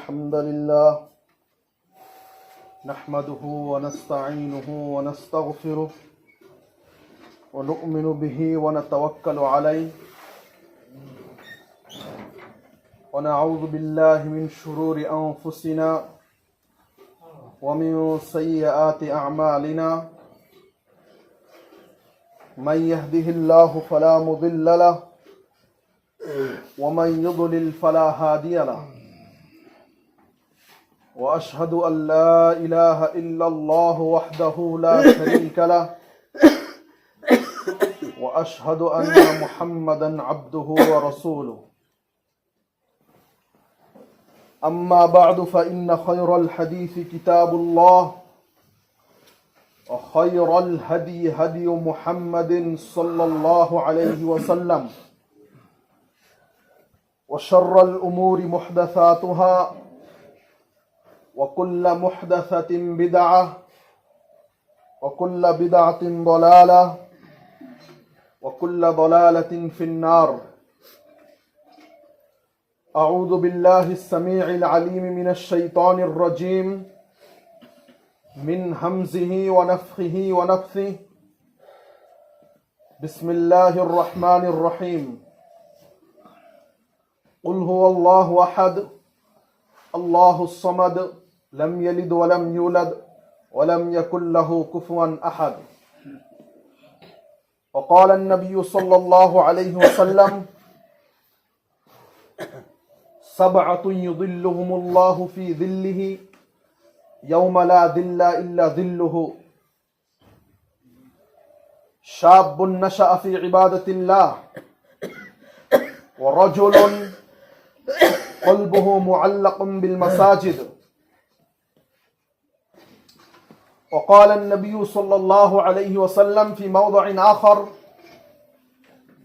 الحمد لله نحمده ونستعينه ونستغفره ونؤمن به ونتوكل عليه ونعوذ بالله من شرور أنفسنا ومن سيئات أعمالنا من يهده الله فلا مضل له ومن يضلل فلا هادي له وأشهد أن لا إله إلا الله وحده لا شريك له وأشهد أن محمدا عبده ورسوله أما بعد فإن خير الحديث كتاب الله وخير الهدي هدي محمد صلى الله عليه وسلم وشر الأمور محدثاتها وكل محدثة بدعة وكل بدعة ضلالة وكل ضلالة في النار. أعوذ بالله السميع العليم من الشيطان الرجيم من همزه ونفخه ونفثه. بسم الله الرحمن الرحيم. قل هو الله أحد الله الصمد لم يلد ولم يولد ولم يكن له كفوا أحد. وقال النبي صلى الله عليه وسلم سبعة يظلهم الله في ظله يوم لا ظل إلا ظله شاب نشأ في عبادة الله ورجل قلبه معلق بالمساجد. وقال النبي صلى الله عليه وسلم في موضع آخر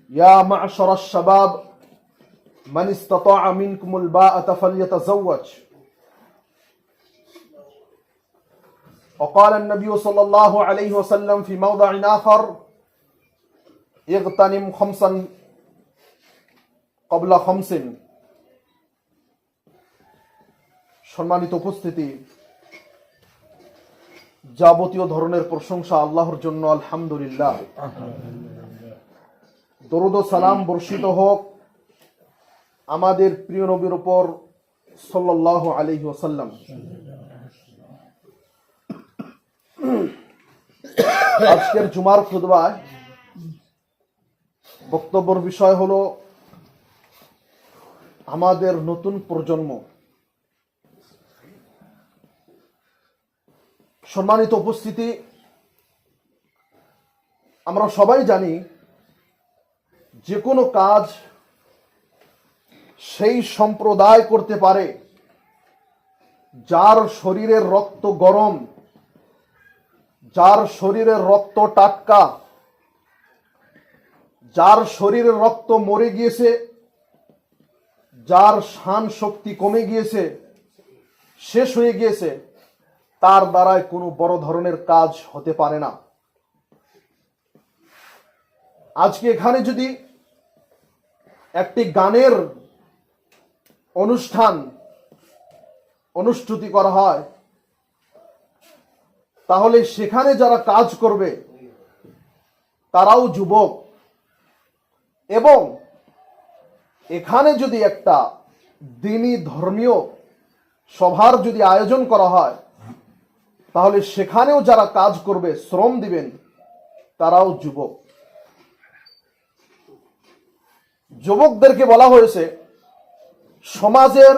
يا معشر الشباب من استطاع منكم الباءة فليتزوج. وقال النبي صلى الله عليه وسلم في موضع آخر اغتنم خمسا قبل خمس. সম্মানিত উপস্থিতি, যাবতীয় ধরনের প্রশংসা আল্লাহর জন্য, আলহামদুলিল্লাহ। দরুদ ও সালাম বর্ষিত হোক আমাদের প্রিয় নবীর উপর সাল্লাল্লাহু আলাইহি ওয়াসাল্লাম। আজকের জুমার খুতবায় বক্তব্যের বিষয় হলো আমাদের নতুন প্রজন্ম। সম্মানিত উপস্থিতি, আমরা সবাই জানি যে কোনো কাজ সেই সম্প্রদায় করতে পারে যার শরীরের রক্ত গরম, যার শরীরের রক্ত টাটকা, যার শরীরের রক্ত মরে গিয়েছে, যার শান শক্তি কমে গিয়েছে, শেষ হয়ে গিয়েছে, তার দ্বারায় কোনো বড় ধরনের কাজ হতে পারে না। আজকে এখানে যদি একটি গানের অনুষ্ঠিত করা হয়, তাহলে সেখানে যারা কাজ করবে তারাও যুবক, এবং এখানে যদি একটা দ্বীনি ধর্মীয় সভার যদি আয়োজন করা হয়, তাহলে সেখানেও যারা কাজ করবে, শ্রম দিবেন, তারাও যুবক। যুবকদেরকে বলা হয়েছে সমাজের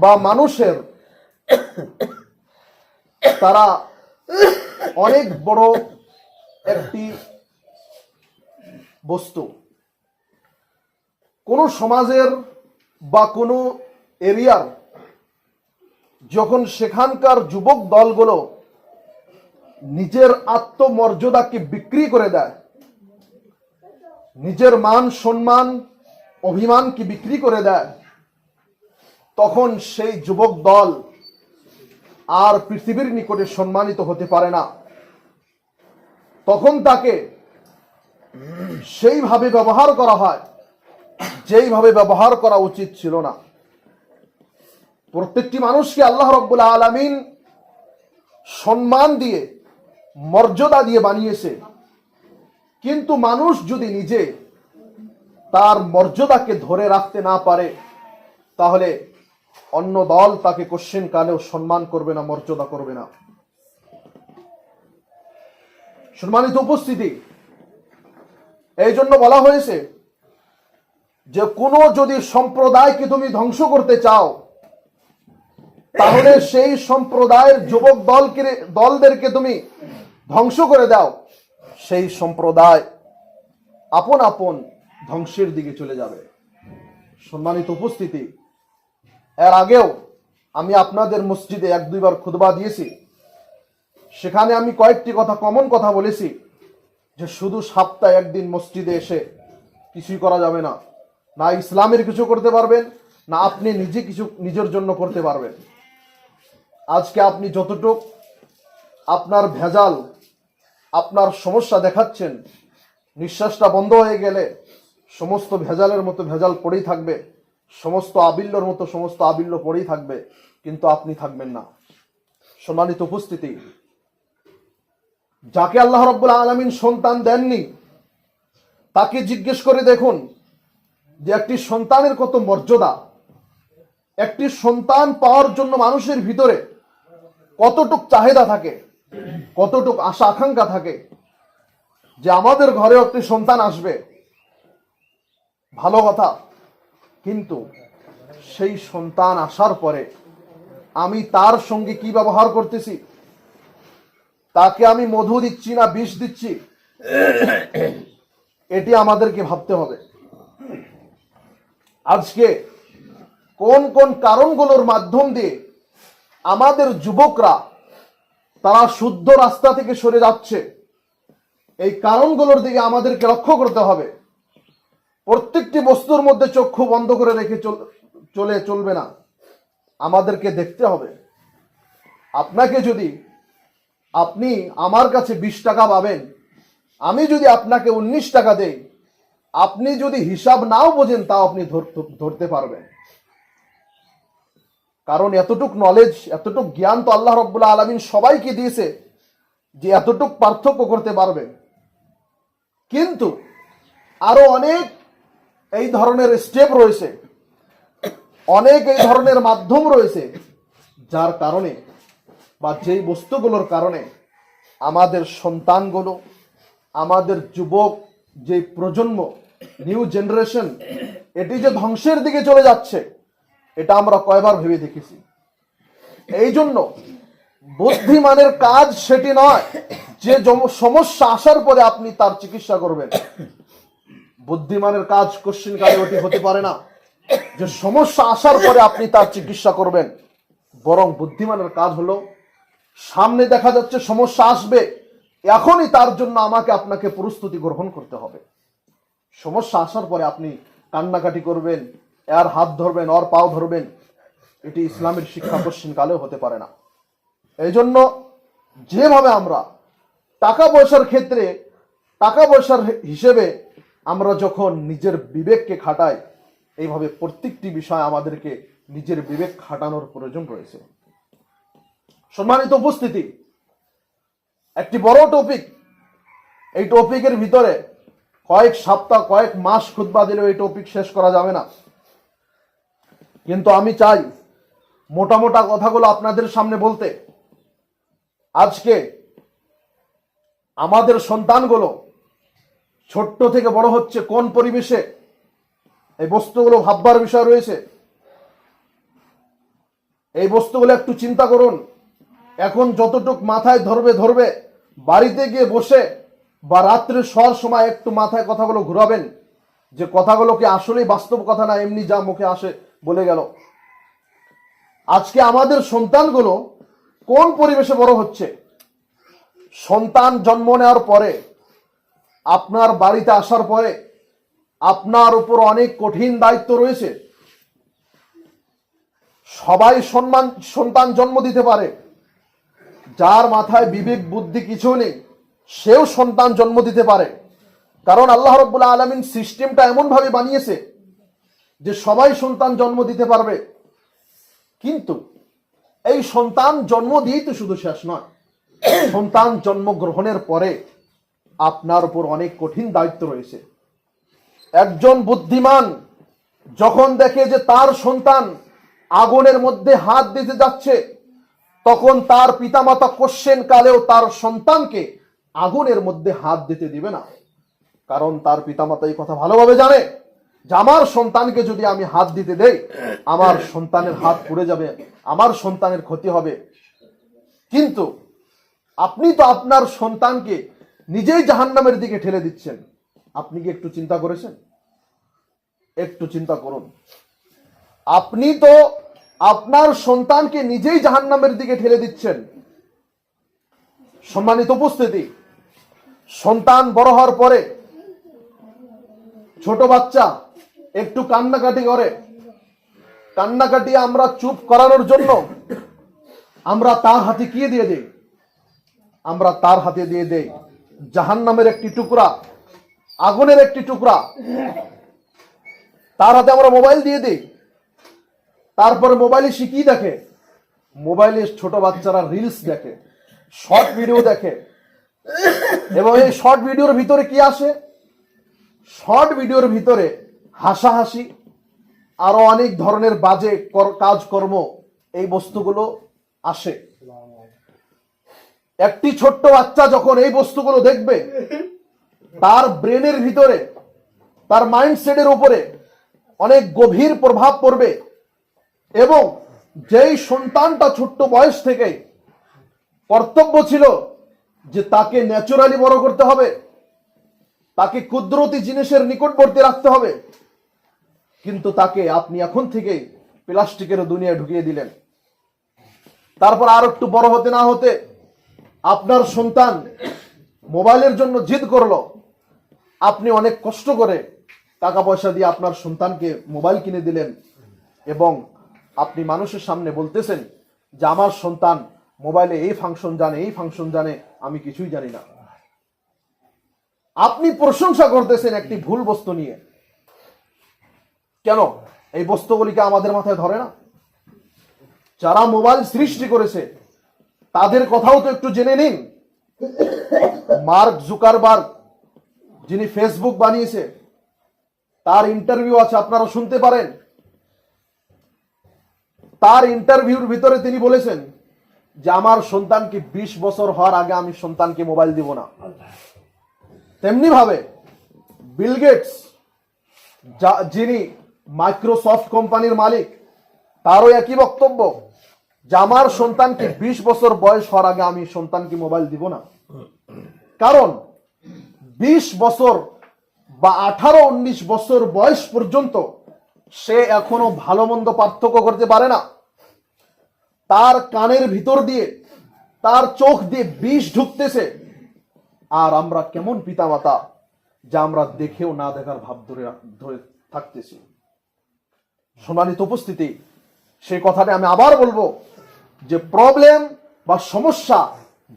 বা মানুষের তারা অনেক বড় একটি বস্তু। কোন সমাজের বা কোনো এরিয়ার যখন সেখানকার যুবক দলগুলো নিজের আত্মমর্যাদাকে বিক্রি করে দেয়, নিজের মান সম্মান অভিমানকে বিক্রি করে দেয়, তখন সেই যুবক দল আর পৃথিবীর নিকটে সম্মানিত হতে পারে না। তখন তাকে সেইভাবে ব্যবহার করা হয় যেইভাবে ব্যবহার করা উচিত ছিল না। প্রত্যেকটি মানুষকে আল্লাহ রাব্বুল আলামিন সম্মান দিয়ে, মর্যাদা দিয়ে বানিয়েছে। কিন্তু মানুষ যদি নিজে তার মর্যাদাকে ধরে রাখতে না পারে, তাহলে অন্য দল তাকে কোশ্চেন কালেও সম্মান করবে না, মর্যাদা করবে না। সম্মানিত উপস্থিতি, এই জন্য বলা হয়েছে যে কোনো যদি সম্প্রদায়কে তুমি ধ্বংস করতে চাও, তাহলে সেই সম্প্রদায়ের যুবক দলদেরকে তুমি ধ্বংস করে দাও, সেই সম্প্রদায় আপন আপন ধ্বংসের দিকে চলে যাবে। সম্মানিত উপস্থিতি, এর আগেও আমি আপনাদের মসজিদে 1-2 বার খুতবা দিয়েছি। সেখানে আমি কয়েকটি কমন কথা বলেছি যে শুধু সপ্তাহে একদিন মসজিদে এসে কিছুই করা যাবে না, না ইসলামের কিছু করতে পারবেন, না আপনি নিজে কিছু নিজের জন্য করতে পারবেন। আজকে আপনি যতটুক আপনার ভেজাল, আপনার সমস্যা দেখাচ্ছেন, নিঃশ্বাসটা বন্ধ হয়ে গেলে সমস্ত ভেজালের মতো ভেজাল পড়েই থাকবে, সমস্ত আবিল্যর মতো সমস্ত আবিল্য পড়েই থাকবে, কিন্তু আপনি থাকবেন না। সম্মানিত উপস্থিতি, যাকে আল্লাহ রাব্বুল আলামিন সন্তান দেননি, তাকে জিজ্ঞেস করে দেখুন যে একটি সন্তানের কত মর্যাদা। একটি সন্তান পাওয়ার জন্য মানুষের ভিতরে কতটুক চাহিদা থাকে, কতটুক আশা আকাঙ্ক্ষা থাকে যে আমাদের ঘরে একটি সন্তান আসবে, ভালো কথা। কিন্তু সেই সন্তান আসার পরে আমি তার সঙ্গে কি ব্যবহার করতেছি, তাকে আমি মধু দিচ্ছি না বিষ দিচ্ছি, এটি আমাদেরকে ভাবতে হবে। আজকে কোন কোন কারণগুলোর মাধ্যম দিয়ে আমাদের যুবকরা তারা শুদ্ধ রাস্তা থেকে সরে যাচ্ছে, এই কারণগুলোর দিকে আমাদেরকে লক্ষ্য করতে হবে। প্রত্যেকটি বস্তুর মধ্যে চক্ষু বন্ধ করে রেখে চলবে না, আমাদেরকে দেখতে হবে। আপনাকে যদি, আপনি আমার কাছে 20 টাকা পাবেন, আমি যদি আপনাকে 19 টাকা দেই, আপনি যদি হিসাব নাও বোঝেন তাও আপনি ধরতে পারবেন। কারণ এতটুক নলেজ, এতটুক জ্ঞান তো আল্লাহ রাব্বুল আলামিন সবাইকে দিয়েছে যে এতটুক পার্থক্য করতে পারবে। কিন্তু আরো অনেক এই ধরনের স্টেপ রয়েছে, অনেক এই ধরনের মাধ্যম রয়েছে, যার কারণে বা যেই বস্তুগুলোর কারণে আমাদের সন্তানগুলো, আমাদের যুবক, যে প্রজন্ম, নিউ জেনারেশন, এটি যে ধ্বংসের দিকে চলে যাচ্ছে, এটা আমরা কয়বার ভেবে দেখেছি। এই জন্য বুদ্ধিমানের কাজ সেটি নয় যে সমস্যা আসার পরে আপনি তার চিকিৎসা করবেন। বুদ্ধিমানের কাজ কোশ্চিন কালে ওটি হতে পারে না যে সমস্যা আসার পরে আপনি তার চিকিৎসা করবেন। বরং বুদ্ধিমানের কাজ হলো, সামনে দেখা যাচ্ছে সমস্যা আসবে, এখনই তার জন্য আমাকে আপনাকে প্রস্তুতি গ্রহণ করতে হবে। সমস্যা আসার পরে আপনি কান্নাকাটি করবেন, এর হাত ধরবেন, ওর পাও ধরবেন, এটি ইসলামের শিক্ষা কোশ্চিন কালেও হতে পারে না। এই জন্য যেভাবে আমরা টাকা পয়সার ক্ষেত্রে, টাকা পয়সার হিসেবে আমরা যখন নিজের বিবেককে খাটাই, এইভাবে প্রত্যেকটি বিষয় আমাদেরকে নিজের বিবেক খাটানোর প্রয়োজন রয়েছে। সম্মানিত উপস্থিতি, একটি বড় টপিক, এই টপিকের ভিতরে কয়েক সপ্তাহ, কয়েক মাস খুতবা দিলেও এই টপিক শেষ করা যাবে না। কিন্তু আমি চাই মোটা মোটা কথাগুলো আপনাদের সামনে বলতে। আজকে আমাদের সন্তানগুলো ছোট্ট থেকে বড় হচ্ছে কোন পরিবেশে, এই বস্তুগুলো ভাববার বিষয় রয়েছে। এই বস্তুগুলো একটু চিন্তা করুন। এখন যতটুক মাথায় ধরবে, বাড়িতে গিয়ে বসে বা রাত্রে শোয়ার সময় একটু মাথায় কথাগুলো ঘুরাবেন যে কথাগুলো কি আসলেই বাস্তব কথা, না এমনি যা মুখে আসে বলে গেল। আজকে আমাদের সন্তানগুলো কোন পরিবেশে বড় হচ্ছে। সন্তান জন্ম নেওয়ার পরে, আপনার বাড়িতে আসার পরে আপনার উপর অনেক কঠিন দায়িত্ব রয়েছে। সবাই সন্তান জন্ম দিতে পারে, যার মাথায় বিবেক বুদ্ধি কিছু নেই সেও সন্তান জন্ম দিতে পারে। কারণ আল্লাহ রাব্বুল আলামিন সিস্টেমটা এমন ভাবে বানিয়েছে যে সবাই সন্তান জন্ম দিতে পারবে। কিন্তু এই সন্তান জন্ম দিয়েই তো শুধু শেষ নয়, সন্তান জন্মগ্রহণের পরে আপনার উপর অনেক কঠিন দায়িত্ব রয়েছে। একজন বুদ্ধিমান যখন দেখে যে তার সন্তান আগুনের মধ্যে হাত দিতে যাচ্ছে, তখন তার পিতামাতা কোশ্চেন কালেও তার সন্তানকে আগুনের মধ্যে হাত দিতে দিবে না। কারণ তার পিতামাতা এই কথা ভালোভাবে জানে যে আমার সন্তানকে যদি আমি হাত দিতে দেই, আমার সন্তানের হাত পুড়ে যাবে, আমার সন্তানের ক্ষতি হবে। কিন্তু আপনি তো আপনার সন্তানকে নিজেই জাহান্নামের দিকে ঠেলে দিচ্ছেন। আপনি কি একটু চিন্তা করেছেন? একটু চিন্তা করুন। আপনি তো আপনার সন্তানকে নিজেই জাহান্নামের দিকে ঠেলে দিচ্ছেন। সম্মানিত উপস্থিতি, সন্তান বড় হওয়ার পরে ছোট বাচ্চা একটু কান্নাকাটি করে, কান্নাকাটি আমরা চুপ করানোর জন্য আমরা তার হাতে কি দিয়ে দেই? আমরা তার হাতে দিয়ে দেই জাহান্নামের একটি টুকরা, আগুনের একটি টুকরা। তার হাতে আমরা মোবাইল দিয়ে দিই। তারপরে মোবাইলে সে কি দেখে? মোবাইলে ছোট বাচ্চারা রিলস দেখে, শর্ট ভিডিও দেখে। এবং এই শর্ট ভিডিওর ভিতরে কি আসে? শর্ট ভিডিওর ভিতরে হাসাহাসি, আরো অনেক ধরনের বাজে কাজকর্ম, এই বস্তুগুলো আসে। একটি ছোট্ট বাচ্চা যখন এই বস্তুগুলো দেখবে, তার ব্রেনের ভিতরে, তার মাইন্ডসেটের উপরে অনেক গভীর প্রভাব পড়বে। এবং যেই সন্তানটা ছোট্ট বয়স থেকে কর্তব্য ছিল যে তাকে ন্যাচুরালি বড় করতে হবে, তাকে কুদরতি জিনিসের নিকটবর্তী রাখতে হবে, কিন্তু তাকে আপনি এখন থেকেই প্লাস্টিকের দুনিয়ায় ঢুকিয়ে দিলেন। তারপর আর একটু বড় হতে না হতে আপনার সন্তান মোবাইলের জন্য জিদ করলো। আপনি অনেক কষ্ট করে টাকা পয়সা দিয়ে আপনার সন্তানকে মোবাইল কিনে দিলেন এবং আপনি মানুষের সামনে বলতেছেন যে আমার সন্তান মোবাইলে এই ফাংশন জানে, এই ফাংশন জানে, আমি কিছুই জানি না। আপনি প্রশংসা করতেছেন একটি ভুল বস্তু নিয়ে। কেন এই বস্তুগুলিকে আমাদের মাথায় ধরে না? যারা মোবাইল সৃষ্টি করেছে তাদের কথাও তো একটু জেনে নিন। মার্ক জুকারবার্গ, যিনি ফেসবুক বানিয়েছে, তার ইন্টারভিউ আছে, আপনারা শুনতে পারেন। তার ইন্টারভিউর ভিতরে তিনি বলেছেন যে আমার সন্তানকে 20 বছর হওয়ার আগে আমি সন্তানকে মোবাইল দিব না। তেমনি ভাবে বিল গেটস, যিনি মাইক্রোসফট কোম্পানির মালিক, তারও একই বক্তব্য যে আমার সন্তানকে 20 বছর বয়স হওয়ার আগে আমি সন্তানকে মোবাইল দিব না। কারণ 20 বছর বা 18-19 বছর বয়স পর্যন্ত সে এখনো ভালো মন্দ পার্থক্য করতে পারে না। তার কানের ভিতর দিয়ে, তার চোখ দিয়ে বিষ ঢুকতেছে। আর আমরা কেমন পিতামাতা যা আমরা দেখেও না দেখার ভাব ধরে থাকতেছি। সম্মানিত উপস্থিতি, সেই কথাটা আমি আবার বলবো যে প্রবলেম বা সমস্যা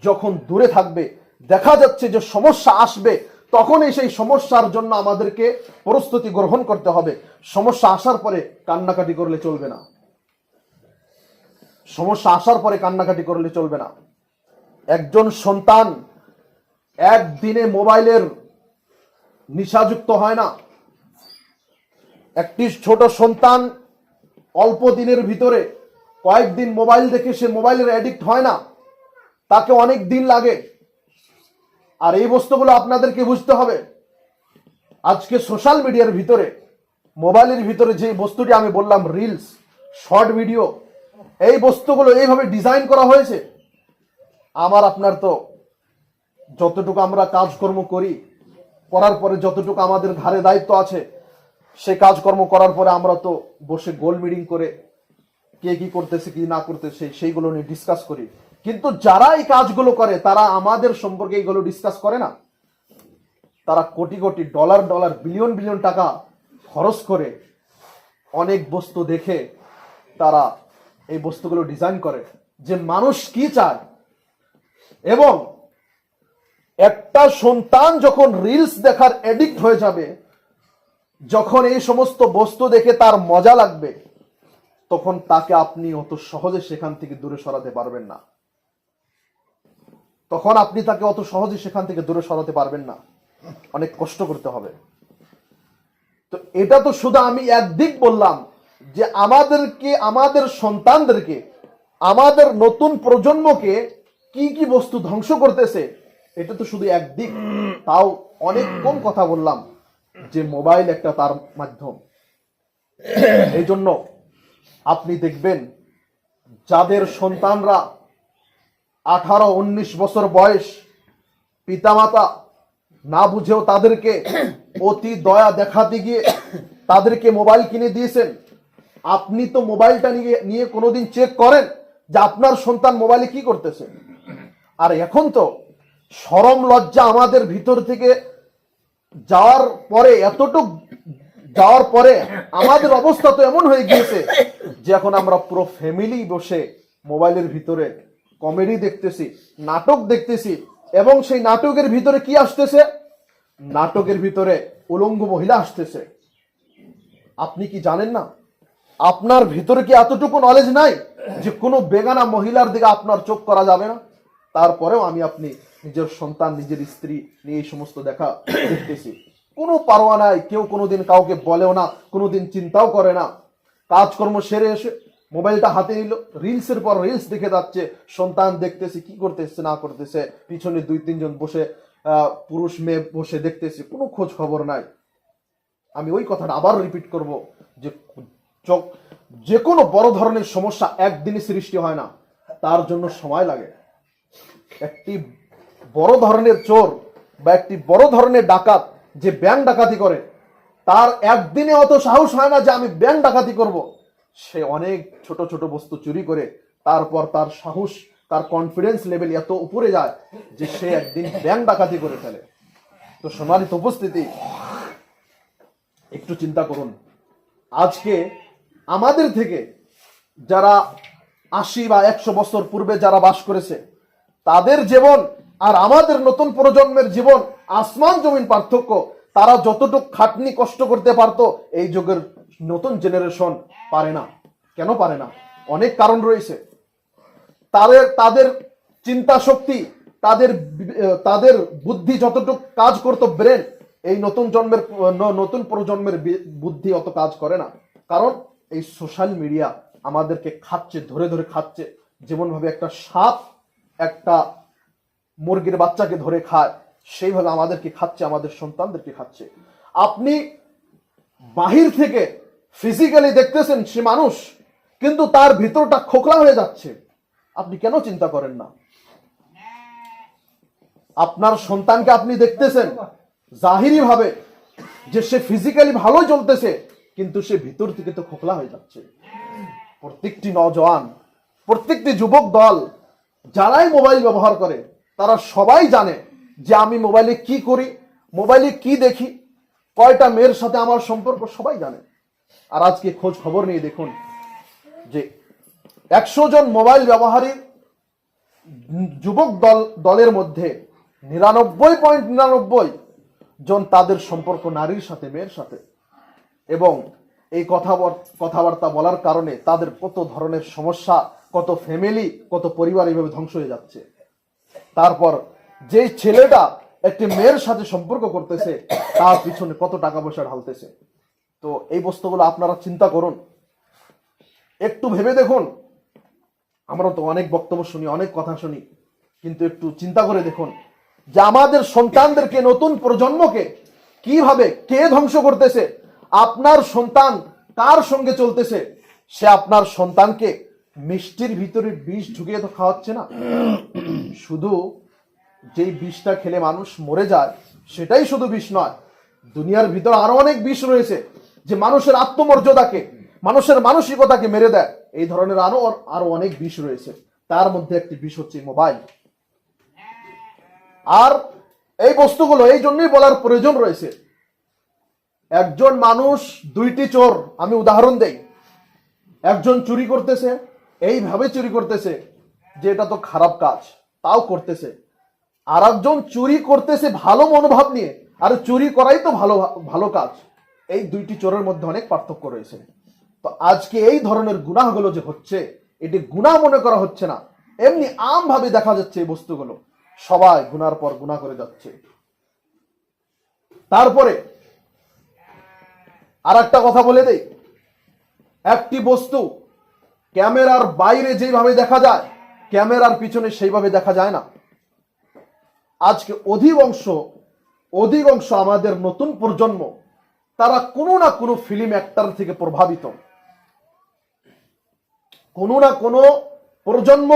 যখন দূরে থাকবে, দেখা যাচ্ছে যে সমস্যা আসবে, তখনই সেই সমস্যার জন্য আমাদেরকে প্রস্তুতি গ্রহণ করতে হবে। সমস্যা আসার পরে কান্নাকাটি করলে চলবে না। সমস্যা আসার পরে কান্নাকাটি করলে চলবে না। একজন সন্তান একদিনে মোবাইলের নিশাযুক্ত হয় না। একটি ছোট সন্তান অল্প দিনের ভিতরে কয়েকদিন মোবাইল দেখে সে মোবাইলের অ্যাডিক্ট হয় না, তাকে অনেক দিন লাগে। আর এই বস্তুগুলো আপনাদেরকে বুঝতে হবে। আজকে সোশ্যাল মিডিয়ার ভিতরে, মোবাইলের ভিতরে যে বস্তুটি আমি বললাম, রিলস, শর্ট ভিডিও, এই বস্তুগুলো এইভাবে ডিজাইন করা হয়েছে। আমার আপনার তো যতটুকু আমরা কাজকর্ম করি, করার পরে যতটুকু আমাদের ঘাড়ে দায়িত্ব আছে, সে কাজকর্ম করার পরে আমরা তো বসে গোল মিটিং করে কে কি করতেছে কি না করতেছে সেইগুলো নিয়ে ডিসকাস করি। কিন্তু যারা এই কাজগুলো করে তারা আমাদের সম্পর্কে এইগুলো ডিসকাস করে না। তারা crore crore dollar, billion billion টাকা খরচ করে অনেক বস্তু দেখে তারা এই বস্তুগুলো ডিজাইন করে যে মানুষ কি চায়। এবং একটা সন্তান যখন রিলস দেখার এডিক্ট হয়ে যাবে, যখন এই সমস্ত বস্তু দেখে তার মজা লাগবে, তখন তাকে আপনি অত সহজে সেখান থেকে দূরে সরাতে পারবেন না। তখন আপনি তাকে অত সহজে সেখান থেকে দূরে সরাতে পারবেন না, অনেক কষ্ট করতে হবে। তো এটা তো শুধু আমি একদিক বললাম যে আমাদেরকে, আমাদের সন্তানদেরকে, আমাদের নতুন প্রজন্মকে কি কি বস্তু ধ্বংস করতেছে, এটা তো শুধু একদিক। তাও অনেক কম কথা বললাম যে মোবাইল একটা তার মাধ্যম। এই জন্য আপনি দেখবেন যাদের সন্তানরা 18-19 বছর বয়স, পিতামাতা না বুঝেও তাদেরকে অতি দয়া দেখাতে গিয়ে তাদেরকে মোবাইল কিনে দিয়েছেন। আপনি তো মোবাইলটা নিয়ে কোনোদিন চেক করেন যে আপনার সন্তান মোবাইলে কি করতেছে? আর এখন তো শরম লজ্জা আমাদের ভিতর থেকে যাওয়ার পরে, এতটুক যাওয়ার পরে আমাদের অবস্থা তো এমন হয়ে গিয়েছে যে এখন আমরা পুরো ফ্যামিলি বসে মোবাইলের ভিতরে কমেডি দেখতেছি, নাটক দেখতেছি, এবং সেই নাটকের ভিতরে কি আসতেছে? নাটকের ভিতরে উলঙ্গ মহিলা আসতেছে। আপনি কি জানেন না? আপনার ভিতরে কি এতটুকু নলেজ নাই যে কোনো বেগানা মহিলার দিকে আপনার চোখ করা যাবে না? তারপরেও আপনি নিজের সন্তান, নিজের স্ত্রী নিয়ে এই সমস্ত দেখা দেখতেছি, কোনো পারোয়া নাই। কেউ কোনোদিন কাউকে বলেও না, কোনোদিন চিন্তাও করে না। কাজকর্ম সেরে এসে মোবাইলটা হাতে নিল, রিলসের পর রিলস দেখে যাচ্ছে, সন্তান দেখতেছে কি করতেছে না করতেছে, পিছনে 2-3 জন বসে, পুরুষ মেয়ে বসে দেখতেছে, কোনো খোঁজ খবর নাই। আমি ওই কথাটা আবার রিপিট করব যে যে কোনো বড় ধরনের সমস্যা একদিনে সৃষ্টি হয় না, তার জন্য সময় লাগে। একটি বড় ধরনের চোর বা একটি বড় ধরনের ডাকাত যে ব্যাংক ডাকাতি করে, তার একদিনে অত সাহস হয় না যে আমি ব্যাংক ডাকাতি করব। সে অনেক ছোট ছোট বস্তু চুরি করে তারপর তার সাহস, তার কনফিডেন্স লেভেল এত উপরে যায় যে সে একদিন ব্যাংক ডাকাতি করে ফেলে। তো সম্মানিত উপস্থিতি, একটু চিন্তা করুন, আজকে আমাদের থেকে যারা 80 বা 100 বছর পূর্বে যারা বাস করেছে, তাদের জীবন আর আমাদের নতুন প্রজন্মের জীবন আসমান জমিন পার্থক্য। তারা যতটুকু খাটনি কষ্ট করতে পারতো, এই যুগের নতুন জেনারেশন পারে না। কেন পারে না? অনেক কারণ রয়েছে। তাদের চিন্তা শক্তি, তাদের বুদ্ধি যতটুকু কাজ করতো, ব্রেন, এই নতুন প্রজন্মের বুদ্ধি অত কাজ করে না। কারণ এই সোশ্যাল মিডিয়া আমাদেরকে খাচ্ছে, ধরে ধরে খাচ্ছে। যেমন ভাবে একটা সাপ একটা মুরগির বাচ্চাকে ধরে খায়, সেইভাবে আমাদেরকে খাচ্ছে, আমাদের সন্তানদেরকে খাচ্ছে। আপনি বাহির থেকে ফিজিক্যালি দেখতেছেন সে মানুষ, কিন্তু তার ভিতরটা খোকলা হয়ে যাচ্ছে। আপনি কেন চিন্তা করেন না? আপনার সন্তানকে আপনি দেখতেছেন জাহিরি ভাবে যে সে ফিজিক্যালি ভালো চলতেছে, কিন্তু সে ভিতর থেকে তো খোকলা হয়ে যাচ্ছে। প্রত্যেকটি নওজওয়ান, প্রত্যেকটি যুবক দল যারাই মোবাইল ব্যবহার করে, তারা সবাই জানে যে আমি মোবাইলে কি করি, মোবাইলে কি দেখি, কয়টা মেয়ের সাথে আমার সম্পর্ক, সবাই জানে। আর আজকে খোঁজ খবর নিয়ে দেখুন যে 100 জন মোবাইল ব্যবহারী যুবক দলের মধ্যে 99.99 জন তাদের সম্পর্ক নারীর সাথে, মেয়ের সাথে। এবং এই কথাবার্তা বলার কারণে তাদের কত ধরনের সমস্যা, কত ফ্যামিলি, কত পরিবার এইভাবে ধ্বংস হয়ে যাচ্ছে। তারপর যে ছেলেটা একটি মেয়ের সাথে সম্পর্ক করতেছে, তার পিছনে কত টাকা পয়সা ঢালতেছে। তো এই বস্তুগুলো আপনারা চিন্তা করুন, একটু ভেবে দেখুন। আমরা তো অনেক বক্তব্য শুনি, অনেক কথা শুনি, কিন্তু একটু চিন্তা করে দেখুন যে আমাদের সন্তানদেরকে, নতুন প্রজন্মকে কিভাবে কে ধ্বংস করতেছে। আপনার সন্তান কার সঙ্গে চলতেছে? সে আপনার সন্তানকে মিষ্টির ভিতরে বিষ ঢুকিয়ে তো খাওয়াচ্ছে না। শুধু যেই বিষটা খেলে মানুষ মরে যায়, সেটাই শুধু বিষ নয়, দুনিয়ার ভিতর আরো অনেক বিষ রয়েছে যে মানুষের আত্মমর্যাদাকে, মানুষের মানসিকতাকে মেরে দেয়। এই ধরনের আরো অনেক বিষ রয়েছে। তার মধ্যে একটি বিষ হচ্ছে মোবাইল। আর এই বস্তুগুলো এই জন্যই বলার প্রয়োজন রয়েছে। একজন মানুষ, 2টি চোর, আমি উদাহরণ দেই। একজন চুরি করতেছে, এইভাবে চুরি করতেছে যে এটা তো খারাপ কাজ, তাও করতেছে। আর একজন চুরি করতেছে ভালো মনোভাব নিয়ে, আর চুরি করাই তো ভালো ভালো কাজ। এই 2টি চোরের মধ্যে অনেক পার্থক্য রয়েছে। তো তো আজকে এই ধরনের গুনাহগুলো যে হচ্ছে, এটি গুনাহ মনে করা হচ্ছে না, এমনি আমভাবে দেখা যাচ্ছে এই বস্তুগুলো সবাই গুনার পর গুনাহ করে যাচ্ছে। তারপরে আর একটা কথা বলে দেই, একটি বস্তু ক্যামেরার বাইরে যেভাবে দেখা যায়, ক্যামেরার পিছনে সেইভাবে দেখা যায় না। আজকে অধিকাংশ আমাদের নতুন প্রজন্ম, তারা কোনো না কোনো ফিল্ম অ্যাক্টর থেকে প্রভাবিত। কোনো না কোনো প্রজন্ম,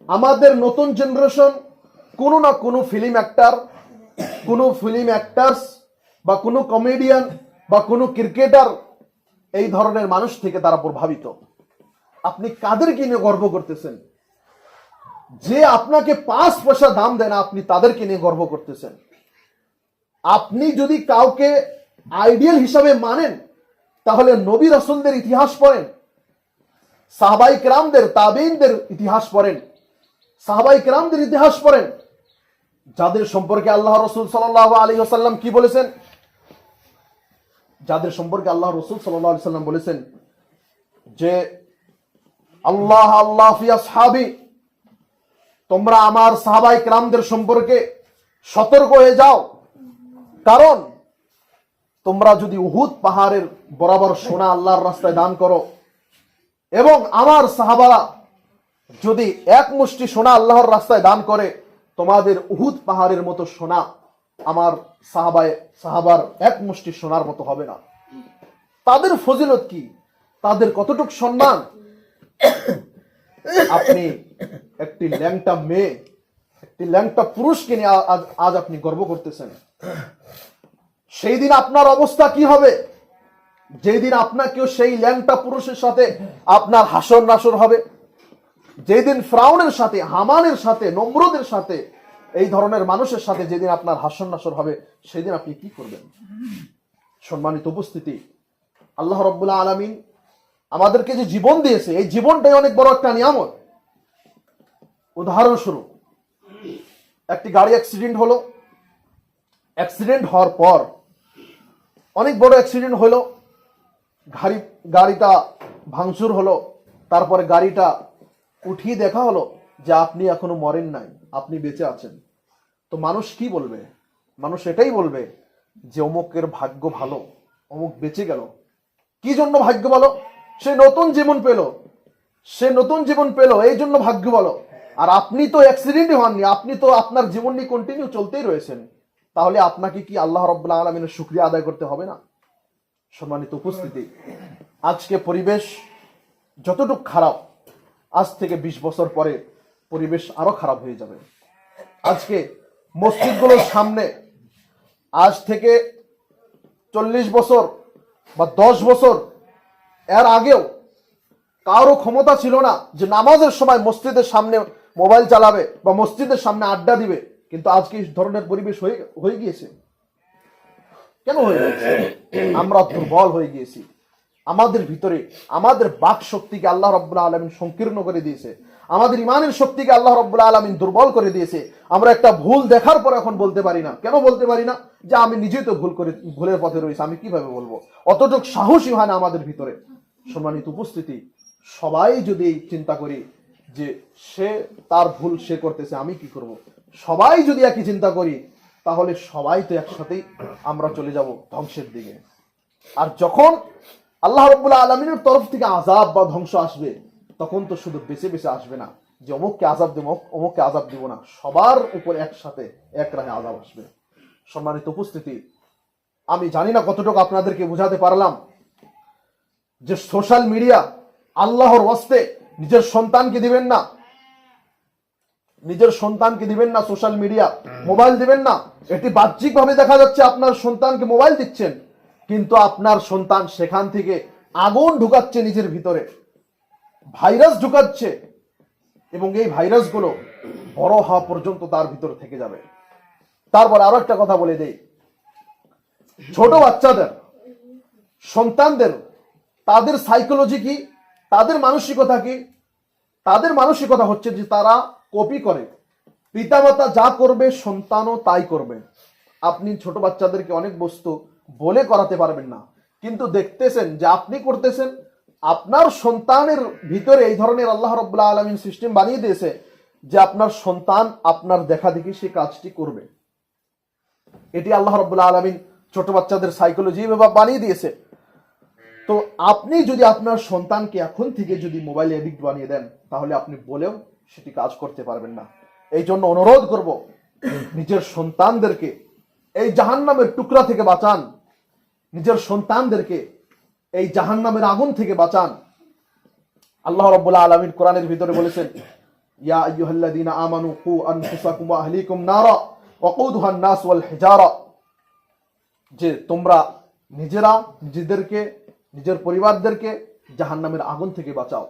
আমাদের নতুন জেনারেশন, কোনো না কোনো ফিল্ম অ্যাক্টর, কোনো ফিল্ম অ্যাক্টার্স বা কোনো কমেডিয়ান বা কোনো ক্রিকেটার, এই ধরনের মানুষ থেকে তারা প্রভাবিত। আপনি কাদেরকে নিয়ে গর্ব করতেছেন? যে আপনাকে 5 পয়সা দাম দেয় না, আপনি তাদেরকে নিয়ে গর্ব করতেছেন। আপনি যদি কাউকে আইডিয়াল হিসাবে মানেন, তাহলে নবী রাসূলদের ইতিহাস পড়েন, সাহাবাই কেরামদের, তাবেঈনদের ইতিহাস পড়েন, সাহাবাই কেরামদের ইতিহাস পড়েন, যাদের সম্পর্কে আল্লাহ রাসূল সাল্লাল্লাহু আলাইহি ওয়াসাল্লাম কি বলেছেন, যাদের সম্পর্কে আল্লাহ রাসূল সাল্লাল্লাহু আলাইহি ওয়াসাল্লাম বলেছেন যে আল্লাহ আল্লাহ ফি আসহাবি, তোমরা আমার সাহাবাই কেরামদের সম্পর্কে সতর্ক হয়ে যাও, কারণ তোমরা যদি উহুদ পাহাড়ের বরাবর সোনা আল্লাহর রাস্তায় দান করো, এবং আমার সাহাবারা যদি এক মুষ্টি সোনা আল্লাহর রাস্তায় দান করে, তোমাদের উহুদ পাহাড়ের মতো সোনা আমার সাহাবার এক মুষ্টি সোনার মতো হবে না। তাদের ফজিলত কি, তাদের কতটুক সম্মান। আপনি একটি ল্যাংটা মেয়ে, একটি ল্যাংটা পুরুষকে নিয়ে আজ আপনি গর্ব করতেছেন। সেই দিন আপনার অবস্থা কি হবে? যেই দিন আপনাকেও সেই ল্যাংটা পুরুষের সাথে আপনার হাসর নাসর হবে, যেই দিন ফিরআউনের সাথে, হামানের সাথে, নমরুদের সাথে, এই ধরনের মানুষের সাথে যেদিন আপনার হাসর নাসর হবে, সেই দিন আপনি কি করবেন? সম্মানিত উপস্থিতি, আল্লাহ রাব্বুল আলামিন আমাদেরকে যে জীবন দিয়েছে, এই জীবনটাই অনেক বড় একটা নিয়ামত। উদাহরণস্বরূপ, একটি গাড়ি অ্যাক্সিডেন্ট হলো, অ্যাক্সিডেন্ট হওয়ার পর, অনেক বড় অ্যাক্সিডেন্ট হলো, গাড়িটা ভাঙচুর হলো, তারপরে গাড়িটা উঠিয়ে দেখা হলো যে আপনি এখনো মরেন নাই, আপনি বেঁচে আছেন। তো মানুষ কি বলবে? মানুষ এটাই বলবে যে অমুকের ভাগ্য ভালো, অমুক বেঁচে গেল। কি জন্য ভাগ্য ভালো? সে নতুন জীবন পেল, সে নতুন জীবন পেল, এই জন্য ভাগ্য ভালো। আর আপনি তো অ্যাক্সিডেন্টই হননি, আপনি তো আপনার জীবন নিয়ে কন্টিনিউ চলতেই রয়েছেন। তাহলে আপনাকে কি আল্লাহ রাব্বুল আলামিনের শুকরিয়া আদায় করতে হবে না? সম্মানিত উপস্থিতি, আজকে পরিবেশ যতটুকু খারাপ, আজ থেকে 20 বছর পরে পরিবেশ আরো খারাপ হয়ে যাবে। আজকে মসজিদগুলোর সামনে আজ থেকে 40 বছর বা 10 বছর এর আগেও কারো ক্ষমতা ছিল না যে নামাজের সময় মসজিদের সামনে মোবাইল চালাবে বা মসজিদের সামনে আড্ডা দিবে, কিন্তু আজকে এই ধরনের পরিবেশ হয়ে গিয়েছে। কেন হয়ে গেছে? আমরা দুর্বল হয়ে গিয়েছি। আমাদের ভিতরে আমাদের বাক শক্তিকে আল্লাহ রাব্বুল আলামিন সংকীর্ণ করে দিয়েছে, আমাদের ইমানের শক্তিকে আল্লাহ রাব্বুল আলামিন দুর্বল করে দিয়েছে। আমরা একটা ভুল দেখার পর এখন বলতে পারি না। কেন বলতে পারি না? যে আমি নিজেই তো ভুলের পথে রয়েছি, আমি কিভাবে বলবো? অতটুক সাহসী হয় না আমাদের ভিতরে। সম্মানিত উপস্থিতি, সবাই যদি চিন্তা করি যে সে তার ভুল সে করতেছে, আমি কি করব, সবাই যদি একই চিন্তা করি, তাহলে সবাই তো একসাথেই আমরা চলে যাব ধ্বংসের দিকে। আর যখন আল্লাহ রাব্বুল আলামিনের তরফ থেকে আযাব বা ধ্বংস আসবে, তখন তো শুধু বেছে বেছে আসবে না যে অমুককে আযাব দেব, অমুককে আযাব দিব না, সবার উপর একসাথে এক রাহে আযাব আসবে। সম্মানিত উপস্থিতি, আমি জানি না কতটুকু আপনাদেরকে বোঝাতে পারলাম যে সোশ্যাল মিডিয়া, আল্লাহর ওয়াস্তে নিজের সন্তানকে দিবেন না, নিজের সন্তানকে দিবেন না সোশ্যাল মিডিয়া, মোবাইল দিবেন না। এটি বাহ্যিকভাবে দেখা যাচ্ছে আপনার সন্তানকে মোবাইল দিচ্ছেন, কিন্তু আপনার সন্তান সেখান থেকে আগুন ঢুকাচ্ছে নিজের ভিতরে, ভাইরাস ঢুকাচ্ছে, এবং এই ভাইরাসগুলো বড় হওয়া পর্যন্ত তার ভিতরে থেকে যাবে। তারপর আরো একটা কথা বলে দেই, ছোট বাচ্চাদের, সন্তানদের, তাদের সাইকোলজি কি, তাদের মানসিকতা কি? তাদের মানসিকতা হচ্ছে যে তারা কপি করে, পিতামাতা যা করবে সন্তানও তাই করবে। আপনি ছোট বাচ্চাদেরকে অনেক বস্তু বলে করাতে পারবেন না, কিন্তু দেখতেছেন যে আপনি করতেছেন, আপনার সন্তানের ভিতরে এই ধরনের আল্লাহ রাব্বুল আলামিন সিস্টেম বানিয়ে দিয়েছে যে আপনার সন্তান আপনার দেখা দেখি সে কাজটি করবে। এটি আল্লাহ রাব্বুল আলামিন ছোট বাচ্চাদের সাইকোলজি ভাবে বানিয়ে দিয়েছে। তো আপনি যদি আপনার সন্তানকে এখন থেকে যদি মোবাইল এডিক্ট বানিয়ে দেন, তাহলে আপনি বলেও সেটি কাজ করতে পারবেন না। এই জন্য অনুরোধ করব, নিজের সন্তানদেরকে এই জাহান্নামের টুকরা থেকে বাঁচান, নিজের সন্তানদেরকে এই জাহান্নামের আগুন থেকে বাঁচান। আল্লাহ রাব্বুল আলামিন কোরআনের ভিতরে বলেছেন, ইয়া আইয়ুহাল্লাযীনা আমানু কু আনফুসাকুম ওয়া আহলিকুম নারা ওয়াকুদুহা আন-নাস ওয়াল হিজারা, যে তোমরা নিজেরা নিজেদেরকে নিজের পরিবারদেরকে জাহান্নামের আগুন থেকে বাঁচাও,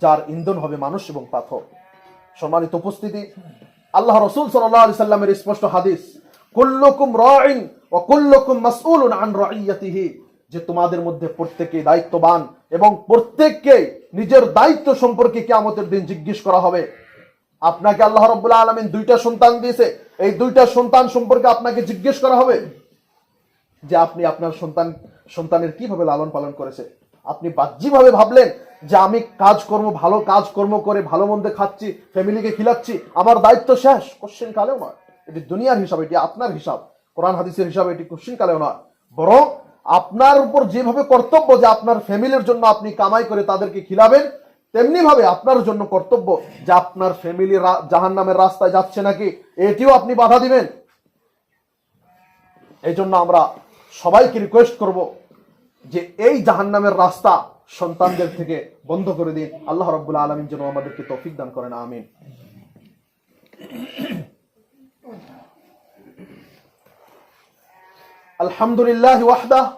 যার ইন্ধন হবে মানুষ এবং পাথর। সম্মানিত উপস্থিতি, আল্লাহ রাসূল সাল্লাল্লাহু আলাইহি সাল্লামের স্পষ্ট হাদিস, কুল্লুকুম রাইন ওয়া কুল্লুকুম মাসউলুন আন রাইয়াতিহি, যে তোমাদের মধ্যে প্রত্যেকেই দায়িত্ববান এবং প্রত্যেককে নিজের দায়িত্ব সম্পর্কে কিয়ামতের দিন জিজ্ঞেস করা হবে। আপনাকে আল্লাহ রাব্বুল আলামিন দুইটা সন্তান দিয়েছে, এই দুইটা সন্তান সম্পর্কে আপনাকে জিজ্ঞেস করা হবে যে আপনি আপনার সন্তানের কিভাবে লালন পালন করেছে। আপনি বাহ্যিকভাবে ভাবলেন যে আমি কাজকর্ম ভালো কাজকর্ম করে ভালো মন্দে খাচ্ছি, ফ্যামিলিকে খিলাচ্ছি, আমার দায়িত্ব শেষ, কোশ্চেন কালেও নয়। এটি দুনিয়ার হিসাব, এটি আপনার হিসাব, কোরআন হাদিসের হিসাব, এটি কোশ্চেন কালেও নয়। বরং আপনার উপর যেভাবে কর্তব্য যে আপনার ফ্যামিলির জন্য আপনি কামাই করে তাদেরকে খিলাবেন, তেমনি ভাবে আপনার জন্য কর্তব্য যে আপনার ফ্যামিলি জাহান্নামের রাস্তায় যাচ্ছে নাকি এটিও আপনি বাধা দিবেন। এই জন্য আমরা সবাইকে রিকোয়েস্ট করব যে এই জাহান্নামের রাস্তা সন্তানদের থেকে বন্ধ করে দিন। আল্লাহ রাব্বুল আলামিন যেন আমাদেরকে তৌফিক দান করেন, আমিন। আলহামদুলিল্লাহি ওয়াহদাহু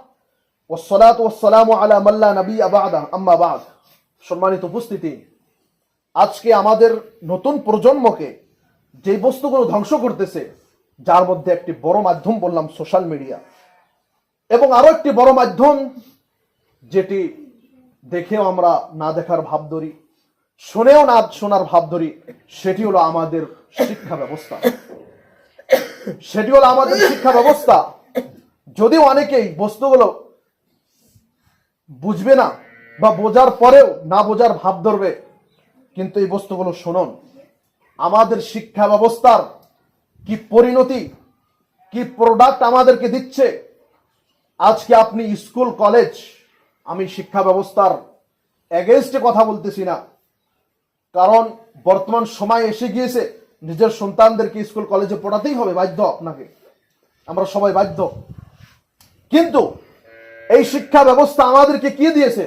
ওয়াসসালাতু ওয়াসসালামু আলা মান লা নাবিয়্যা বা'দাহু, আম্মা বা'দ। সম্মানিত উপস্থিতি, আজকে আমাদের নতুন প্রজন্মকে যে বস্তুগুলো ধ্বংস করতেছে, যার মধ্যে একটি বড় মাধ্যম বললাম সোশ্যাল মিডিয়া, এবং আরো একটি বড় মাধ্যম যেটি দেখেও আমরা না দেখার ভাব ধরি, শুনেও না শোনার ভাব ধরি, সেটি হলো আমাদের শিক্ষা ব্যবস্থা। সেটি হলো আমাদের শিক্ষা ব্যবস্থা। যদিও অনেকেই বস্তুগুলো বুঝবে না বা বোঝার পরেও না বোঝার ভাব ধরবে, কিন্তু এই বস্তুগুলো শুনুন, আমাদের শিক্ষা ব্যবস্থার কি পরিণতি, কি প্রোডাক্ট আমাদেরকে দিচ্ছে। আজকে আপনি স্কুল কলেজ, আমি শিক্ষা ব্যবস্থার এগেইনস্টে কথা বলতেছি না, কারণ বর্তমান সময় এসে গিয়েছে নিজের সন্তানদেরকে স্কুল কলেজে পড়াতেই হবে, বাধ্য আপনাকে, আমরা সবাই বাধ্য। কিন্তু এই শিক্ষা ব্যবস্থা আমাদেরকে কি দিয়েছে?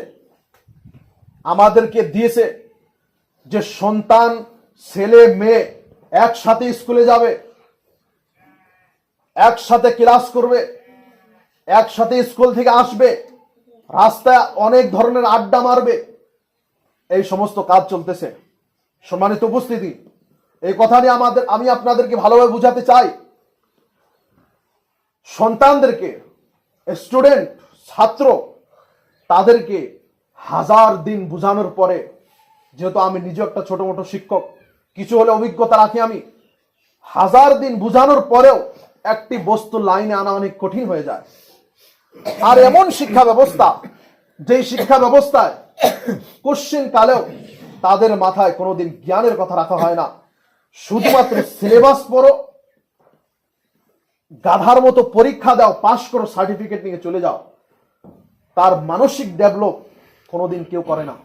আমাদেরকে দিয়েছে যে সন্তান ছেলে মেয়ে একসাথে স্কুলে যাবে, একসাথে ক্লাস করবে, একসাথে স্কুল থেকে আসবে, রাস্তায় অনেক ধরনের আড্ডা মারবে, এই সমস্ত কাজ চলতেছে। সম্মানিত উপস্থিতি, এই কথা নিয়ে আমি আপনাদেরকে ভালোভাবে বুঝাতে চাই। সন্তানদেরকে, স্টুডেন্ট, ছাত্র, তাদেরকে হাজার দিন বোঝানোর পরে, যেহেতু আমি নিজে একটা ছোট মোটো শিক্ষক, কিছু হলে অভিজ্ঞতা রাখি, আমি হাজার দিন বোঝানোর পরেও একটি বস্তু লাইনে আনা অনেক কঠিন হয়ে যায়। আর এমন শিক্ষা ব্যবস্থা, যে শিক্ষা ব্যবস্থায় কোশ্চেন কালেও তাদের মাথায় কোনোদিন জ্ঞানের কথা রাখা হয় না, শুধুমাত্র সিলেবাস পড়ো, গাধার মতো পরীক্ষা দাও, পাশ করো, সার্টিফিকেট নিয়ে চলে যাও। তার মানসিক ডেভেলপ কোনোদিন কেউ করে না,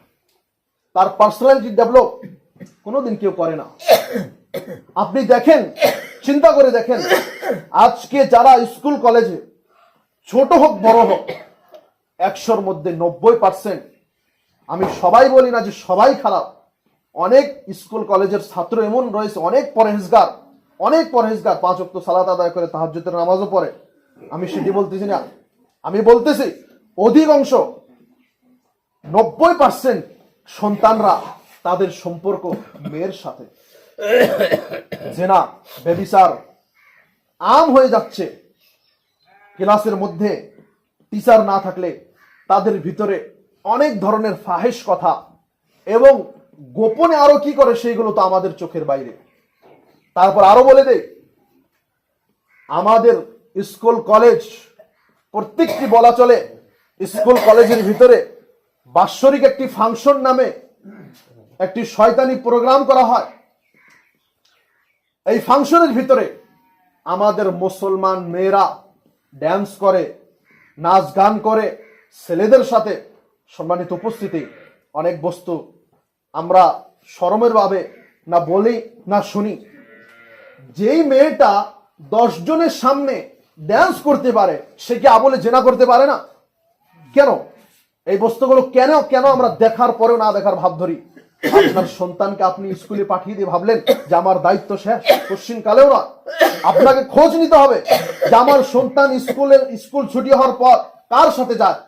তার পার্সোনালিটি ডেভেলপ কোনোদিন কেউ করে না। আপনি দেখেন, চিন্তা করে দেখেন, আজকে যারা স্কুল কলেজে, ছোট হোক বড় হোক, 100-র মধ্যে 90%, আমি সবাই বলি না যে সবাই খারাপ, অনেক স্কুল কলেজের ছাত্র এমন রয়েছে অনেক পরহেজগার, 5 ওয়াক্ত সালাত আদায় করে, তাহাজ্জুদের নামাজও পড়ে। আমি সেটি বলতেছি না, আমি বলতেছি অধিকাংশ 90% সন্তানরা তাদের সম্পর্ক মেয়ের সাথে, জেনা, ব্যভিচার আম হয়ে যাচ্ছে। ক্লাসের মধ্যে টিচার না থাকলে তাদের ভিতরে অনেক ধরনের ফাহেশ কথা, এবং গোপনে আরো কি করে সেইগুলো তো আমাদের চোখের বাইরে। তারপর আরো বলে দেই, আমাদের স্কুল কলেজ প্রত্যেকটি বলা চলে, স্কুল কলেজের ভিতরে বাৎসরিক একটি ফাংশন নামে একটি শয়তানি প্রোগ্রাম করা হয়। এই ফাংশনের ভিতরে আমাদের মুসলমান মেয়েরা ড্যান্স করে, নাচ গান করে, ছেলেদের সাথে। সম্মানিত উপস্থিতি, অনেক বস্তু আমরা শরমের ভাবে না বলি না শুনি। যেই মেয়েটা 10 জনের সামনে ড্যান্স করতে পারে, সে কি আবলে জেনা করতে পারে না? কেন এই বস্তুগুলো কেন কেন আমরা দেখার পরেও না দেখার ভাব ধরি? আপনার সন্তানকে আপনি স্কুলে পাঠিয়ে দিয়ে ভাবলেন যে আমার দায়িত্ব শেষ? কোশ্চিন কালেও না, আপনাকে খোঁজ নিতে হবে যে আমার সন্তান স্কুল ছুটি হওয়ার পর কার সাথে যায়,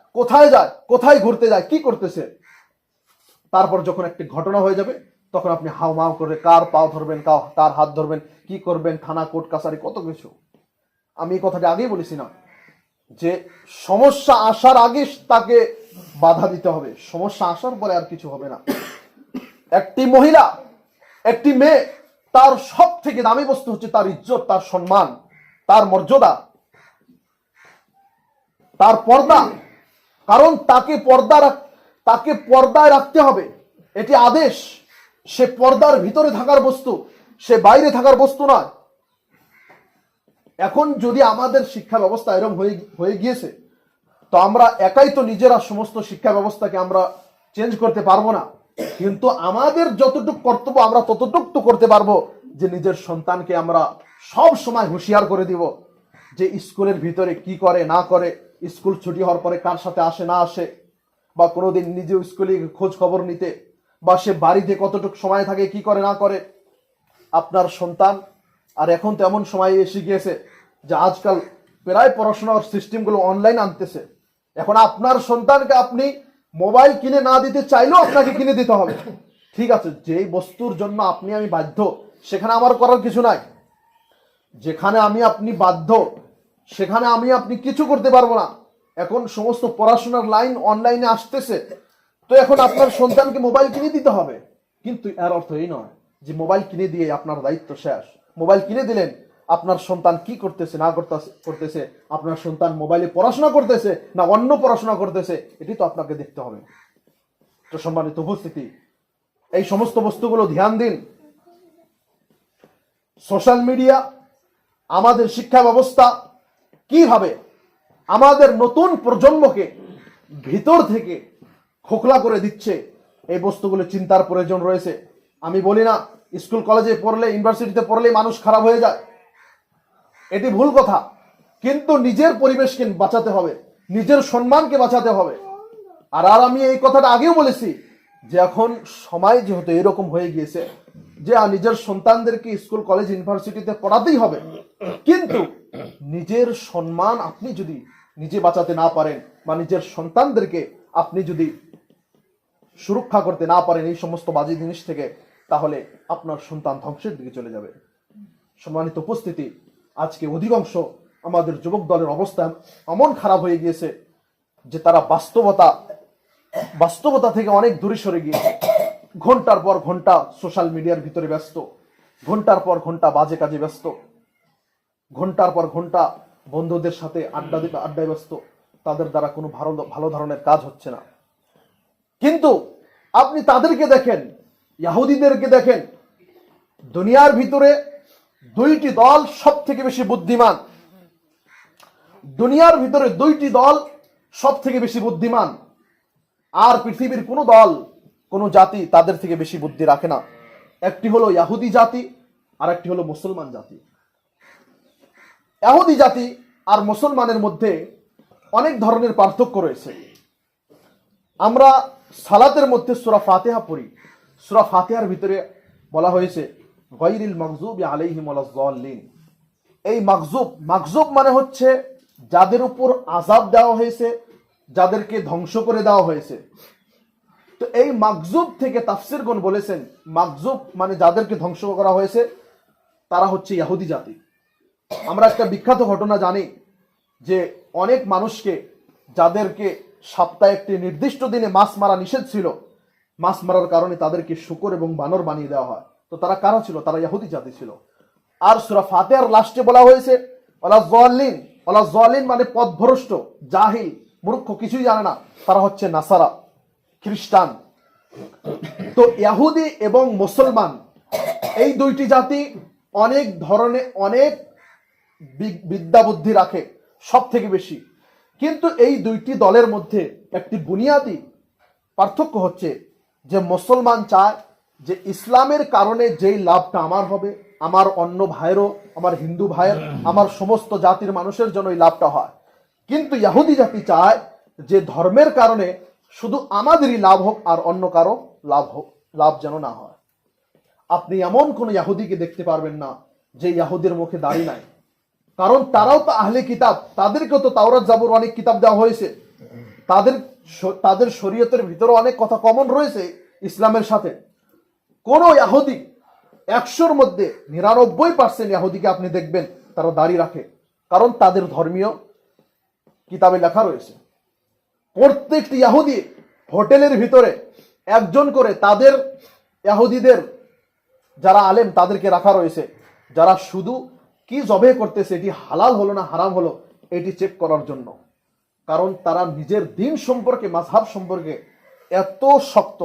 কোথায় ঘুরতে যায়, কি করতেছে। তারপর যখন একটি ঘটনা হয়ে যাবে, তখন আপনি হাউ মাউ করে কার পাও ধরবেন, কার হাত ধরবেন, কি করবেন, থানা কোর্ট কাছারি কত কিছু। আমি এই কথাটা আগেই বলেছি না যে সমস্যা আসার আগে তাকে বাধা দিতে হবে, সমস্যা আসার পরে আর কিছু হবে না। একটি মহিলা, একটি মেয়ে, তার সব থেকে দামি বস্তু হচ্ছে তার ইজ্জত, তার সম্মান, তার মর্যাদা, তার পর্দা। কারণ তাকে পর্দায় রাখতে হবে, এটি আদেশ। সে পর্দার ভিতরে থাকার বস্তু, সে বাইরে থাকার বস্তু নয়। এখন যদি আমাদের শিক্ষা ব্যবস্থা এরকম হয়ে গিয়েছে, তো আমরা একাই তো নিজেরা সমস্ত শিক্ষা ব্যবস্থাকে আমরা চেঞ্জ করতে পারবো না। কিন্তু আমাদের যতটুকু কর্তব্য আমরা ততটুকু তো করতে পারবো যে নিজের সন্তানকে আমরা সব সময় হুঁশিয়ার করে দিব যে স্কুলের ভিতরে কি করে না করে, স্কুল ছুটি হওয়ার পরে কার সাথে আসে না আসে, বা কোনোদিন নিজেও স্কুলে খোঁজ খবর নিতে, বা সে বাড়িতে কতটুকু সময় থাকে, কি করে না করে। আপনার সন্তান, আর এখন তো এমন সময় এসে গিয়েছে যে আজকাল প্রায় পড়াশোনার সিস্টেমগুলো অনলাইন আনতেছে। এখন আপনার সন্তানকে আপনি মোবাইল কিনে না দিতে চাইলেও আপনাকে কিনে দিতে হবে। ঠিক আছে, যেই বস্তুর জন্য আপনি আমি বাধ্য, সেখানে আমার করার কিছু নাই। যেখানে আপনি বাধ্য, সেখানে আপনি কিছু করতে পারবো না। এখন সমস্ত পড়াশোনার লাইন অনলাইনে আসতেছে, তো এখন আপনার সন্তানকে মোবাইল কিনে দিতে হবে। কিন্তু এর অর্থ এই নয় যে মোবাইল কিনে দিয়ে আপনার দায়িত্ব শেষ। মোবাইল কিনে দিলেন, আপনার সন্তান কি করতেছে না করতেছে, আপনার সন্তান মোবাইলে পড়াশোনা করতেছে না অন্য পড়াশোনা করতেছে, এটি তো আপনাকে দেখতে হবে। তো সম্মানিত উপস্থিতি, এই সমস্ত বস্তুগুলো ধ্যান দিন। সোশ্যাল মিডিয়া আমাদের শিক্ষা ব্যবস্থা কিভাবে আমাদের নতুন প্রজন্মকে ভিতর থেকে খোকলা করে দিচ্ছে, এই বস্তুগুলো চিন্তার প্রয়োজন রয়েছে। আমি বলি না স্কুল কলেজে পড়লে, ইউনিভার্সিটিতে পড়লে মানুষ খারাপ হয়ে যায়, এটি ভুল কথা। কিন্তু নিজের পরিবেশকে বাঁচাতে হবে, নিজের সম্মানকে বাঁচাতে হবে। আর আমি এই কথাটা আগেও বলেছি যে এখন সময় যেহেতু এরকম হয়ে গিয়েছে যে নিজের সন্তানদেরকে স্কুল কলেজ ইউনিভার্সিটিতে পড়াতেই হবে, কিন্তু নিজের সম্মান আপনি যদি নিজে বাঁচাতে না পারেন, বা নিজের সন্তানদেরকে আপনি যদি সুরক্ষা করতে না পারেন এই সমস্ত বাজে জিনিস থেকে, তাহলে আপনার সন্তান ধ্বংসের দিকে চলে যাবে। সম্মানিত উপস্থিতি, আজকে অধিকাংশ আমাদের যুবক দলের অবস্থা এমন খারাপ হয়ে গিয়েছে যে তারা বাস্তবতা থেকে অনেক দূরে সরে গিয়েছে। ঘন্টার পর ঘন্টা সোশ্যাল মিডিয়ার ভিতরে ব্যস্ত, ঘন্টার পর ঘন্টা বাজে কাজে ব্যস্ত, ঘন্টার পর ঘন্টা বন্ধুদের সাথে আড্ডায় ব্যস্ত। তাদের দ্বারা কোনো ভালো ধরনের কাজ হচ্ছে না। কিন্তু আপনি তাদেরকে দেখেন, ইহুদিদেরকে দেখেন, দুনিয়ার ভিতরে 2টি দল সব থেকে বেশি বুদ্ধিমান। দুনিয়ার ভিতরে 2টি দল সব থেকে বেশি বুদ্ধিমান, আর পৃথিবীর কোনো দল, কোনো জাতি তাদের থেকে বেশি বুদ্ধি রাখে না। একটি হলো ইহুদি জাতি, আর একটি হলো মুসলমান জাতি। ইহুদি জাতি আর মুসলমানের মধ্যে অনেক ধরনের পার্থক্য রয়েছে। আমরা সালাতের মধ্যে সূরা ফাতিহা পড়ি, সূরা ফাতিহার ভিতরে বলা হয়েছে গায়রিল মাগযুবি আলাইহিম ওয়ালাজ যাল্লিন। এই মাগযুব মানে হচ্ছে যাদের উপর আযাব দেওয়া হয়েছে, যাদেরকে ধ্বংস করে দেওয়া হয়েছে। তো এই মাগযুব থেকে তাফসীরগণ বলেছেন, মাগযুব মানে যাদেরকে ধ্বংস করা হয়েছে তারা হচ্ছে ইহুদি জাতি। আমরা একটা বিখ্যাত ঘটনা জানি যে অনেক মানুষকে, যাদেরকে সপ্তাহে একটি নির্দিষ্ট দিনে মাছ মারা নিষেধ ছিল, মাছ মারার কারণে তাদেরকে শূকর এবং বানর বানিয়ে দেওয়া হয়। তো তারা কারা ছিল? তারা ইহুদি জাতি ছিল। আর সূরা ফাতিহার লাস্টে বলা হয়েছে ওয়ালাজ যাল্লিন। ওয়ালাজ যাল্লিন মানে পথভ্রষ্ট, জাহিল, মূর্খ, কিছুই জানে না, তারা হচ্ছে নাসারা। খ্রিস্টান। তো ইহুদি এবং মুসলমান এই দুইটি জাতি অনেক ধরনের অনেক বিদ্যা বুদ্ধি রাখে, সব থেকে বেশি। কিন্তু এই দুইটি দলের মধ্যে একটি বুনিয়াদি পার্থক্য হচ্ছে যে মুসলমান চায় যে ইসলামের কারণে যেই লাভটা আমার হবে, আমার অন্য ভাইয়েরও, আমার হিন্দু ভাইয়ের, আমার সমস্ত জাতির মানুষের জন্য এই লাভটা হয়। কিন্তু ইহুদি জাতি চায় যে ধর্মের কারণে শুধু আমাদেরই লাভ হোক আর অন্য কারো লাভ যেন না হয়। আপনি এমন কোন ইহুদিকে দেখতে পারবেন না যে ইহুদির মুখে দাড়ি নাই, কারণ তারাও তো আহলে কিতাব, তাদেরকেও তো তাওরাত জাবুর অনেক কিতাব দেওয়া হয়েছে, তাদের শরীয়তের ভিতরে অনেক কথা কমন রয়েছে ইসলামের সাথে। কোন ইহুদি 100-র মধ্যে 99% ইহুদিকে আপনি দেখবেন তারা দাড়ি রাখে, কারণ তাদের ধর্মীয় কিতাবে লেখা রয়েছে। প্রত্যেকটি ইহুদি হোটেলের ভিতরে একজন করে তাদের ইহুদিদের যারা আলেম তাদেরকে রাখা রয়েছে, যারা শুধু কি জবে করতেছে, এটি হালাল হলো না হারাম হলো এটি চেক করার জন্য। কারণ তারা নিজের দিন সম্পর্কে, মাযহাব সম্পর্কে এত শক্ত,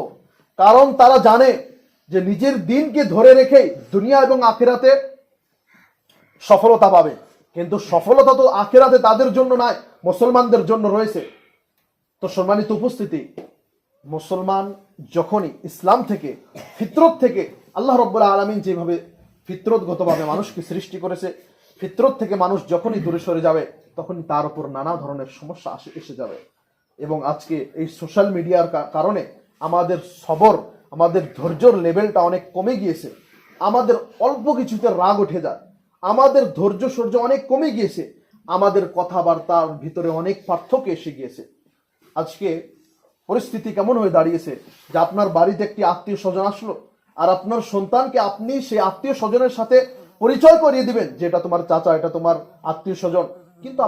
কারণ তারা জানে যে নিজের দিনকে ধরে রেখে দুনিয়া এবং আখিরাতে সফলতা পাবে। কিন্তু সফলতা তো আখিরাতে তাদের জন্য নয়, মুসলমানদের জন্য রয়েছে। তো সম্মানিত উপস্থিতি, মুসলমান যখনই ইসলাম থেকে, ফিতরত থেকে, আল্লাহ রাব্বুল আলামিন যেভাবে ফিতরতগতভাবে মানুষকে সৃষ্টি করেছে, ফিতরত থেকে মানুষ যখনই দূরে সরে যাবে তখনই তার উপর নানা ধরনের সমস্যা এসে যাবে। এবং আজকে এই সোশ্যাল মিডিয়ার কারণে আমাদের সবর, আমাদের ধৈর্যর লেভেলটা অনেক কমে গিয়েছে। আমাদের অল্প কিছুতে রাগ উঠে যায়, আমাদের ধৈর্য সহ্য অনেক কমে গিয়েছে, আমাদের কথাবার্তার ভিতরে অনেক পার্থক্য এসে গিয়েছে। আজকে পরিস্থিতি কেমন হয়ে দাঁড়িয়েছে যে আপনার বাড়িতে একটি আত্মীয় স্বজন আসলো, আর আপনার সন্তানকে আপনি সেই আত্মীয় স্বজনের সাথে পরিচয় করিয়ে দিবেন যে এটা তোমার চাচা, এটা তোমার আত্মীয় স্বজন। কিন্তু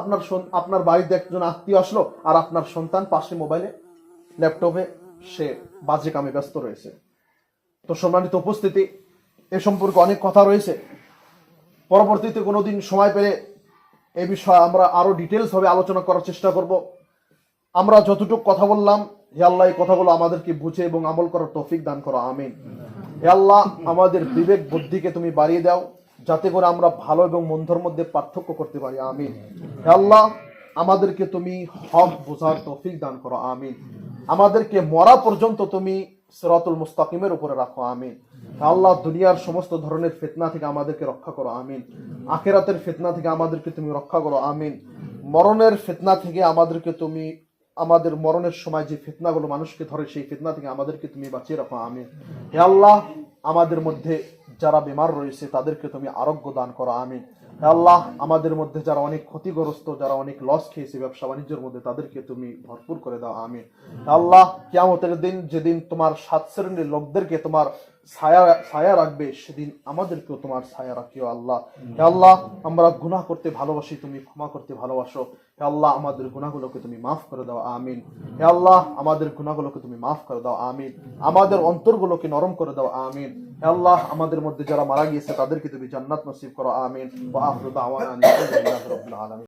আপনার বাড়িতে একজন আত্মীয় আসলো আর আপনার সন্তান পাশে মোবাইলে, ল্যাপটপে সে বাজে কামে ব্যস্ত রয়েছে। তো সম্মানিত উপস্থিতি, এ সম্পর্কে অনেক কথা রয়েছে, পরবর্তীতে কোনোদিন সময় পেলে এই বিষয়ে আমরা আরো ডিটেলস ভাবে আলোচনা করার চেষ্টা করব। আমরা যতটুকু কথা বললাম, হে আল্লাহ এই কথাগুলো আমাদেরকে বুঝে এবং আমল করার তৌফিক দান করো, আমিন। হে আল্লাহ আমাদের বিবেক বুদ্ধিকে তুমি বাড়িয়ে দাও, যাতে করে আমরা ভালো এবং মন্দর মধ্যে পার্থক্য করতে পারি, আমিন। হে আল্লাহ আমাদেরকে তুমি হক বোঝার তৌফিক দান করো, আমিন। আমাদেরকে মরা পর্যন্ত তুমি সিরাতুল মুস্তাকিমের উপরে রাখো, আমিন। হে আল্লাহ দুনিয়ার সমস্ত ধরনের ফিতনা থেকে আমাদেরকে রক্ষা করো, আমিন। আখিরাতের ফিতনা থেকে আমাদেরকে তুমি রক্ষা করো, আমিন। মরণের ফিতনা থেকে আমাদেরকে তুমি, আমাদের মরণের সময় যে ফিতনাগুলো মানুষকে ধরে সেই ফিতনা থেকে আমাদেরকে তুমি বাঁচিয়ে রাখো, আমিন। হে আল্লাহ আমাদের মধ্যে যারা বেমার রয়েছে তাদেরকে তুমি আরোগ্য দান করো, আমিন। হে আল্লাহ আমাদের মধ্যে যারা অনেক ক্ষতিগ্রস্ত, যারা অনেক লস খেয়েছে ব্যবসা বাণিজ্যের মধ্যে, তাদেরকে তুমি ভরপুর করে দাও, আমিন। হে আল্লাহ কিয়ামতের দিন যেদিন তোমার 7 শ্রেণীর লোকদেরকে তোমার ছায়া রাখবে, সেদিন আমাদেরকেও তোমার ছায়া রাখিও, আল্লাহ। হে আল্লাহ আমরা গুনাহ করতে ভালোবাসি, তুমি ক্ষমা করতে ভালোবাসো। হে আল্লাহ আমাদের গুনাহগুলোকে তুমি মাফ করে দাও, আমিন। হে আল্লাহ আমাদের গুনাহগুলোকে তুমি মাফ করে দাও, আমিন। আমাদের অন্তরগুলোকে নরম করে দাও, আমিন। হে আল্লাহ আমাদের মধ্যে যারা মারা গিয়েছে তাদেরকে তুমি জান্নাত নসিব করো, আমিন। ওয়া আখিরু দাওয়ানা আলহামদুলিল্লাহি রাব্বিল আলামিন।